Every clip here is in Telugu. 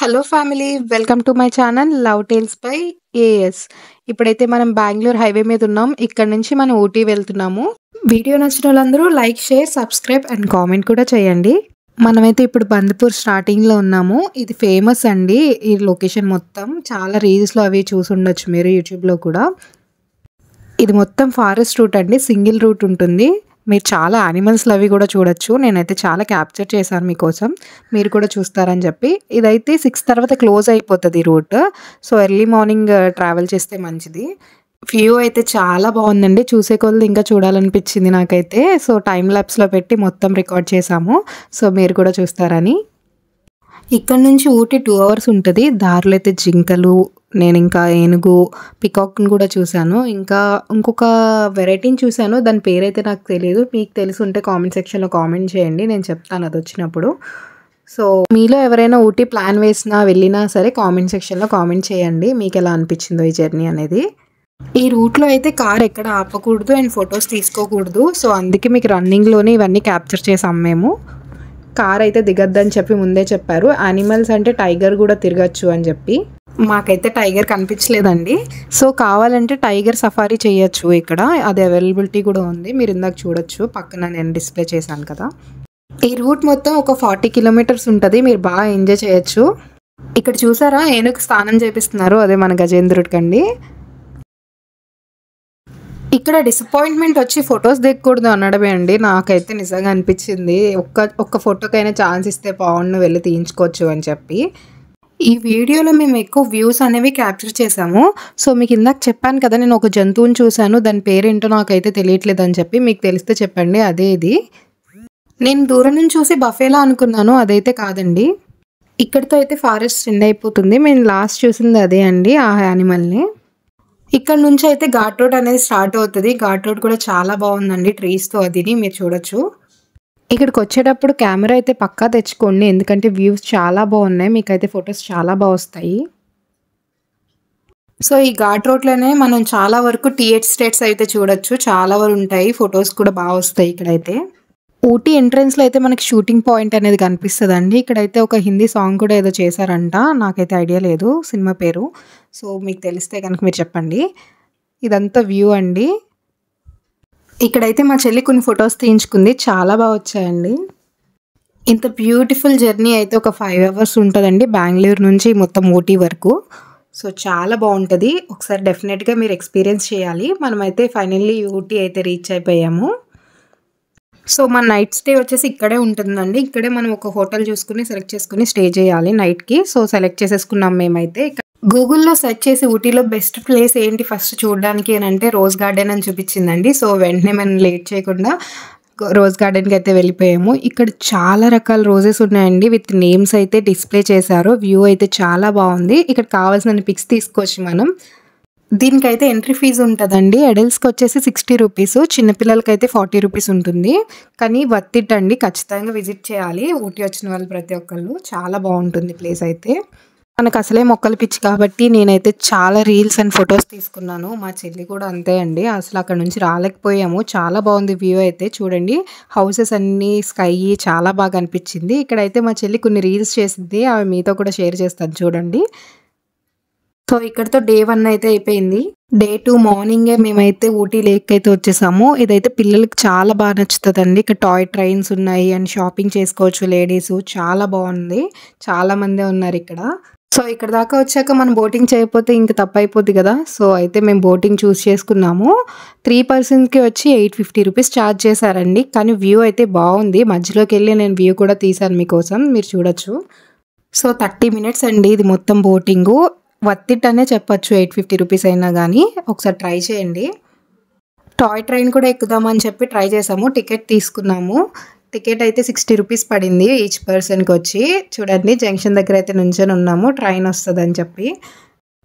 Hello family, welcome to my channel love tales by AS. ఇప్పుడైతే మనం బెంగళూరు హైవే మీద ఉన్నాం. ఇక్కడ నుంచి మనం ఊటీ వెళ్తున్నాము. వీడియో నచ్చిన వాళ్ళందరూ like, share, subscribe and comment కూడా చేయండి. మనమైతే ఇప్పుడు బందిపూర్ స్టార్టింగ్లో ఉన్నాము. ఇది ఫేమస్ అండి ఈ లొకేషన్ మొత్తం. చాలా రీల్స్లో అవి చూసి ఉండొచ్చు మీరు యూట్యూబ్లో కూడా. ఇది మొత్తం ఫారెస్ట్ రూట్ అండి, సింగిల్ రూట్ ఉంటుంది. మీరు చాలా యానిమల్స్లు అవి కూడా చూడొచ్చు. నేనైతే చాలా క్యాప్చర్ చేశాను మీకోసం, మీరు కూడా చూస్తారని చెప్పి. ఇదైతే 6 తర్వాత క్లోజ్ అయిపోతుంది route. So early morning travel చేస్తే మంచిది. వ్యూ అయితే చాలా బాగుందండి, చూసే కొద్ది ఇంకా చూడాలనిపించింది నాకైతే. సో టైం ల్యాప్స్లో పెట్టి మొత్తం రికార్డ్ చేశాము, సో మీరు కూడా చూస్తారని. ఇక్కడ నుంచి ఊటీ 2 అవర్స్ ఉంటుంది. దారిలో అయితే జింకలు, నేను ఇంకా ఏనుగు, పికాక్ని కూడా చూశాను. ఇంకా ఇంకొక వెరైటీని చూశాను, దాని పేరైతే నాకు తెలియదు. మీకు తెలిసి ఉంటే కామెంట్ సెక్షన్లో కామెంట్ చేయండి, నేను చెప్తాను అది వచ్చినప్పుడు. సో మీలో ఎవరైనా ఊటీ ప్లాన్ వేసినా వెళ్ళినా సరే కామెంట్ సెక్షన్లో కామెంట్ చేయండి మీకు ఎలా అనిపించిందో ఈ జర్నీ అనేది. ఈ రూట్లో అయితే కార్ ఎక్కడ ఆపకూడదు అండ్ ఫొటోస్ తీసుకోకూడదు. సో అందుకే మీకు రన్నింగ్లోనే ఇవన్నీ క్యాప్చర్ చేసాం మేము. కార్ అయితే దిగద్దని చెప్పి ముందే చెప్పారు. యానిమల్స్ అంటే టైగర్ కూడా తిరగచ్చు అని చెప్పి. మాకైతే టైగర్ కనిపించలేదండి. సో కావాలంటే టైగర్ సఫారీ చేయొచ్చు ఇక్కడ, అది అవైలబిలిటీ కూడా ఉంది. మీరు ఇందాక చూడొచ్చు, పక్కన నేను డిస్ప్లే చేశాను కదా. ఈ రూట్ మొత్తం ఒక 40 కిలోమీటర్స్ ఉంటుంది. మీరు బాగా ఎంజాయ్ చేయొచ్చు. ఇక్కడ చూసారా ఏనుగు స్నానం చేపిస్తున్నారు, అదే మన గజేంద్రుడికి అండి. ఇక్కడ డిసప్పాయింట్మెంట్ వచ్చి ఫొటోస్ దిగకూడదు అనడమే అండి. నాకైతే నిజంగా అనిపించింది, ఒక్క ఫోటోకైనా ఛాన్స్ ఇస్తే బాగుండు, వెళ్ళి తీయించుకోవచ్చు అని చెప్పి. ఈ వీడియోలో మేము ఎక్కువ వ్యూస్ అనేవి క్యాప్చర్ చేసాము. సో మీకు ఇందాక చెప్పాను కదా, నేను ఒక జంతువుని చూశాను, దాని పేరేంటో నాకైతే తెలియట్లేదు అని చెప్పి. మీకు తెలిస్తే చెప్పండి. అదే ఇది. నేను దూరం నుంచి చూసి బఫేలా అనుకున్నాను, అదైతే కాదండి. ఇక్కడితో అయితే ఫారెస్ట్ ఎండ్ అయిపోతుంది. మేము లాస్ట్ చూసింది అదే అండి, ఆ యానిమల్ని. ఇక్కడ నుంచి అయితే ఘాట్ రోడ్ అనేది స్టార్ట్ అవుతుంది. ఘాట్ రోడ్ కూడా చాలా బాగుందండి, ట్రీస్తో అదిని మీరు చూడొచ్చు. ఇక్కడికి వచ్చేటప్పుడు కెమెరా అయితే పక్కా తెచ్చుకోండి, ఎందుకంటే వ్యూస్ చాలా బాగున్నాయి, మీకైతే ఫొటోస్ చాలా బాగా వస్తాయి. సో ఈ ఘాట్ రోడ్లోనే మనం చాలా వరకు టీ ఎస్టేట్స్ అయితే చూడొచ్చు, చాలా వరకు ఉంటాయి. ఫొటోస్ కూడా బాగా వస్తాయి ఇక్కడైతే. ఊటీ ఎంట్రన్స్లో అయితే మనకి షూటింగ్ పాయింట్ అనేది కనిపిస్తుంది అండి. ఇక్కడైతే ఒక హిందీ సాంగ్ కూడా ఏదో చేశారంట, నాకైతే ఐడియా లేదు సినిమా పేరు. సో మీకు తెలిస్తే కనుక మీరు చెప్పండి. ఇదంతా వ్యూ అండి. ఇక్కడైతే మా చెల్లి కొన్ని ఫొటోస్ తీయించుకుంది, చాలా బాగా వచ్చాయండి. ఇంత బ్యూటిఫుల్ జర్నీ అయితే ఒక 5 అవర్స్ ఉంటుందండి, బెంగళూరు నుంచి మొత్తం ఊటీ వరకు. సో చాలా బాగుంటుంది, ఒకసారి డెఫినెట్గా మీరు ఎక్స్పీరియన్స్ చేయాలి. మనమైతే ఫైనల్లీ ఊటీ అయితే రీచ్ అయిపోయాము. సో మన నైట్ స్టే వచ్చేసి ఇక్కడే ఉంటుందండి. ఇక్కడే మనం ఒక హోటల్ చూసుకుని సెలెక్ట్ చేసుకుని స్టే చేయాలి నైట్కి. సో సెలెక్ట్ చేసేసుకున్నాం మేమైతే. గూగుల్లో సెర్చ్ చేసి ఊటీలో బెస్ట్ ప్లేస్ ఏంటి ఫస్ట్ చూడడానికి అని అంటే రోజ్ గార్డెన్ అని చూపించిందండి. సో వెంటనే మనం లేట్ చేయకుండా రోజ్ గార్డెన్కి అయితే వెళ్ళిపోయాము. ఇక్కడ చాలా రకాల రోజెస్ ఉన్నాయండి, విత్ నేమ్స్ అయితే డిస్ప్లే చేశారు. వ్యూ అయితే చాలా బాగుంది. ఇక్కడ కావాల్సిన పిక్స్ తీసుకోవచ్చు మనం. దీనికైతే ఎంట్రీ ఫీజు ఉంటుందండి. అడల్ట్స్కి వచ్చేసి 60 రూపీస్, చిన్నపిల్లలకైతే 40 రూపీస్ ఉంటుంది. కానీ వర్త్ ఇట్ అండి, ఖచ్చితంగా విజిట్ చేయాలి ఊటీ వచ్చిన వాళ్ళు ప్రతి ఒక్కళ్ళు. చాలా బాగుంటుంది ప్లేస్ అయితే. మనకు అసలే మొక్కలు పిచ్చి కాబట్టి నేనైతే చాలా రీల్స్ అండ్ ఫొటోస్ తీసుకున్నాను. మా చెల్లి కూడా అంతే అండి, అసలు అక్కడ నుంచి రాలేకపోయాము. చాలా బాగుంది వ్యూ అయితే. చూడండి హౌసెస్ అన్నీ, స్కై చాలా బాగా అనిపించింది. ఇక్కడైతే మా చెల్లి కొన్ని రీల్స్ చేసింది, అవి మీతో కూడా షేర్ చేస్తాను చూడండి. సో ఇక్కడతో డే 1 అయితే అయిపోయింది. డే 2 మార్నింగే మేమైతే ఊటీ లేక్ అయితే వచ్చేసాము. ఇదైతే పిల్లలకి చాలా బాగా నచ్చుతుందండి. ఇక్కడ టాయ్ ట్రైన్స్ ఉన్నాయి అండ్ షాపింగ్ చేసుకోవచ్చు లేడీస్. చాలా బాగుంది, చాలా మందే ఉన్నారు ఇక్కడ. సో ఇక్కడ దాకా వచ్చాక మనం బోటింగ్ చేయకపోతే ఇంక తప్పైపోద్ది కదా. సో అయితే మేము బోటింగ్ చూస్ చేసుకున్నాము. 3 పర్సన్స్కి వచ్చి 850 రూపీస్ ఛార్జ్ చేశారండి. కానీ వ్యూ అయితే బాగుంది. మధ్యలోకి వెళ్ళి నేను వ్యూ కూడా తీశాను మీకోసం, మీరు చూడొచ్చు. సో 30 మినిట్స్ అండి ఇది మొత్తం బోటింగు. వర్త్ ఇట్ అనే చెప్పచ్చు, 850 రూపీస్ అయినా కానీ. ఒకసారి ట్రై చేయండి. టాయ్ ట్రైన్ కూడా ఎక్కుదామని చెప్పి ట్రై చేసాము, టికెట్ తీసుకున్నాము. టికెట్ అయితే 60 రూపీస్ పడింది ఈచ్ పర్సన్కి వచ్చి. చూడండి జంక్షన్ దగ్గర అయితే నుంచొని ఉన్నాము, ట్రైన్ వస్తుంది అని చెప్పి.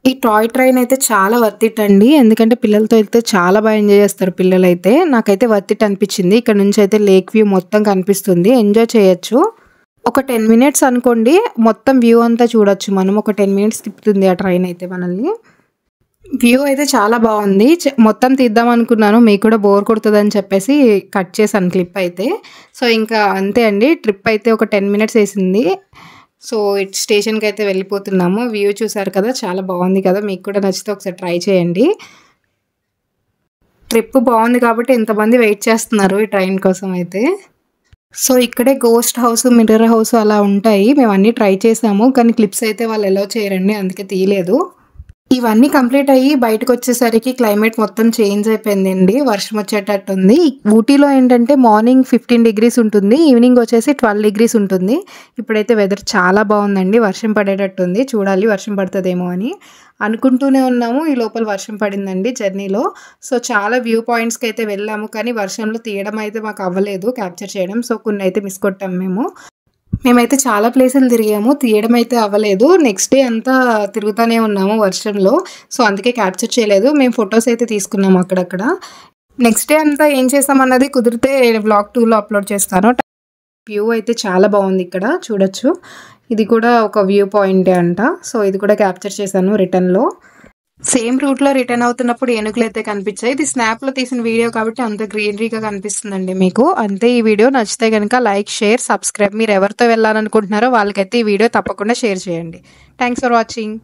ఈ టాయ్ ట్రైన్ అయితే చాలా వర్త్ ఇట్ అండి, ఎందుకంటే పిల్లలతో వెళ్తే చాలా బాగా ఎంజాయ్ చేస్తారు పిల్లలైతే. నాకైతే వర్త్ ఇట్ అనిపించింది. ఇక్కడ నుంచి అయితే లేక్ వ్యూ మొత్తం కనిపిస్తుంది, ఎంజాయ్ చేయొచ్చు. ఒక 10 మినిట్స్ అనుకోండి, మొత్తం వ్యూ అంతా చూడొచ్చు మనం. ఒక 10 మినిట్స్ తిప్పుతుంది ఆ ట్రైన్ అయితే మనల్ని. వ్యూ అయితే చాలా బాగుంది. మొత్తం తీద్దాం అనుకున్నాను, మీకు కూడా బోర్ కొడుతుందని చెప్పేసి కట్ చేశాను క్లిప్ అయితే. సో ఇంకా అంతే అండి, ట్రిప్ అయితే ఒక 10 మినిట్స్ వేసింది. సో స్టేషన్కి అయితే వెళ్ళిపోతున్నాము. వ్యూ చూసారు కదా, చాలా బాగుంది కదా. మీకు కూడా నచ్చితే ఒకసారి ట్రై చేయండి. ట్రిప్ బాగుంది కాబట్టి ఎంతమంది వెయిట్ చేస్తున్నారు ఈ ట్రైన్ కోసం అయితే. సో ఇక్కడే గోస్ట్ హౌస్, మిర్రర్ హౌస్ అలా ఉంటాయి. మేము అన్నీ ట్రై చేసాము, కానీ క్లిప్స్ అయితే వాళ్ళు అలౌ చేయరండి, అందుకే తీయలేదు. ఇవన్నీ కంప్లీట్ అయ్యి బయటకు వచ్చేసరికి క్లైమేట్ మొత్తం చేంజ్ అయిపోయిందండి. వర్షం వచ్చేటట్టుంది. ఊటీలో ఏంటంటే మార్నింగ్ 15 degrees ఉంటుంది, ఈవినింగ్ వచ్చేసి 12 degrees ఉంటుంది. ఇప్పుడైతే వెదర్ చాలా బాగుందండి. వర్షం పడేటట్టుంది. చూడాలి వర్షం పడుతుందేమో అని అనుకుంటూనే ఉన్నాము. ఈ లోపల వర్షం పడిందండి జర్నీలో. సో చాలా వ్యూ పాయింట్స్కి అయితే వెళ్ళాము, కానీ వర్షంలో తీయడం అయితే మాకు అవ్వలేదు, క్యాప్చర్ చేయడం. సో కొన్ని అయితే మిస్ కొట్టాము మేమైతే చాలా ప్లేసులు తిరిగాము, తీయడం అయితే అవ్వలేదు. నెక్స్ట్ డే అంతా తిరుగుతూనే ఉన్నాము వర్షంలో. సో అందుకే క్యాప్చర్ చేయలేదు. మేము ఫొటోస్ అయితే తీసుకున్నాము అక్కడక్కడ. నెక్స్ట్ డే అంతా ఏం చేసామన్నది కుదిరితే వ్లాగ్ 2లో అప్లోడ్ చేస్తాను. వ్యూ అయితే చాలా బాగుంది, ఇక్కడ చూడొచ్చు. ఇది కూడా ఒక వ్యూ పాయింటే అంట. సో ఇది కూడా క్యాప్చర్ చేశాను రిటర్న్లో. సేమ్ రూట్లో రిటర్న్ అవుతున్నప్పుడు ఏనుగులు అయితే కనిపించాయి. ఇది స్నాప్లో తీసిన వీడియో కాబట్టి అంత గ్రీనరీగా కనిపిస్తుందండి మీకు. అంతే. ఈ వీడియో నచ్చితే కనుక లైక్, షేర్, సబ్స్క్రైబ్. మీరు ఎవరితో వెళ్ళాలనుకుంటున్నారో వాళ్ళకైతే ఈ వీడియో తప్పకుండా షేర్ చేయండి. Thanks for watching.